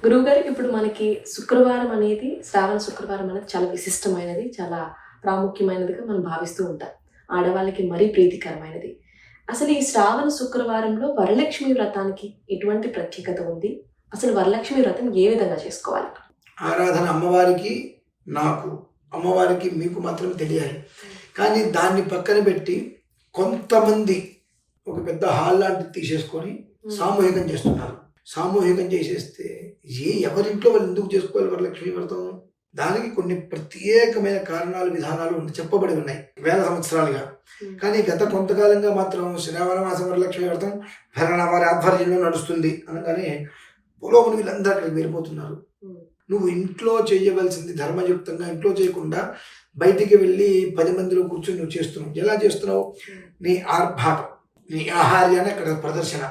గురువుగారు ఇప్పుడు మనకి శుక్రవారం అనేది శ్రావణ శుక్రవారం అనేది చాలా విశిష్టమైనది, చాలా ప్రాముఖ్యమైనదిగా మనం భావిస్తూ ఉంటాం. ఆడవాళ్ళకి మరీ ప్రీతికరమైనది. అసలు ఈ శ్రావణ శుక్రవారంలో వరలక్ష్మి వ్రతానికి ఎటువంటి ప్రత్యేకత ఉంది? అసలు వరలక్ష్మి వ్రతం ఏ విధంగా చేసుకోవాలి? ఆరాధన అమ్మవారికి, నాకు అమ్మవారికి మీకు మాత్రం తెలియాలి. కానీ దాన్ని పక్కన పెట్టి కొంతమంది ఒక పెద్ద హాల్ లాంటిది తీసేసుకొని సామూహికం చేస్తున్నారు. సామూహికం చేసేస్తే ఎవరింట్లో వాళ్ళు ఎందుకు చేసుకోవాలి వరలక్ష్మి వ్రతం? దానికి కొన్ని ప్రత్యేకమైన కారణాలు, విధానాలు చెప్పబడి ఉన్నాయి వేల సంవత్సరాలుగా. కానీ గత కొంతకాలంగా మాత్రం శ్రావణ మాసం వరలక్ష్మి వ్రతం భరణ వారి ఆధ్వర్యంలో నడుస్తుంది అనగానే పొలోములు వీళ్ళందరూ అక్కడికి వెళ్ళిపోతున్నారు. నువ్వు ఇంట్లో చేయవలసింది ధర్మయుక్తంగా ఇంట్లో చేయకుండా బయటికి వెళ్ళి 10 మందిలో కూర్చొని నువ్వు చేస్తున్నావు. ఎలా చేస్తున్నావు? నీ ఆర్భాటం, నీ ఆహార్యాన్ని అక్కడ ప్రదర్శన.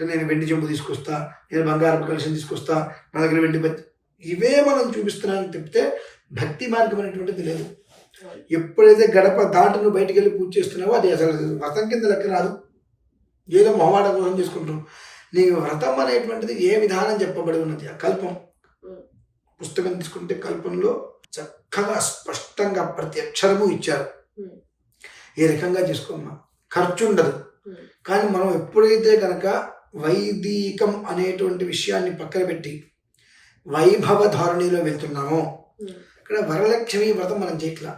నేను వెండి చెంబు తీసుకొస్తా, నేను బంగారపు కలశం తీసుకొస్తా, నా దగ్గర వెండి ఇవే మనం చూపిస్తున్నాను తప్పితే భక్తి మార్గం అనేటువంటిది లేదు. ఎప్పుడైతే గడప దాటి నువ్వు బయటికి వెళ్ళి పూజ చేస్తున్నావో అది అసలు వ్రతం కింద లెక్క రాదు. ఏదో మొహమాట కోసం చేసుకుంటున్నావు. నీ వ్రతం అనేటువంటిది ఏ విధానం చెప్పబడి ఉన్నది? ఆ కల్పం పుస్తకం తీసుకుంటే కల్పంలో చక్కగా స్పష్టంగా ప్రతి అక్షరము ఇచ్చారు. ఏ రకంగా చేసుకోమ్మా, ఖర్చు ఉండదు. కానీ మనం ఎప్పుడైతే కనుక వైదికం అనేటువంటి విషయాన్ని పక్కన పెట్టి వైభవ ధోరణిలో వెళ్తున్నామో, ఇక్కడ వరలక్ష్మి వ్రతం మనం చేయట్లా.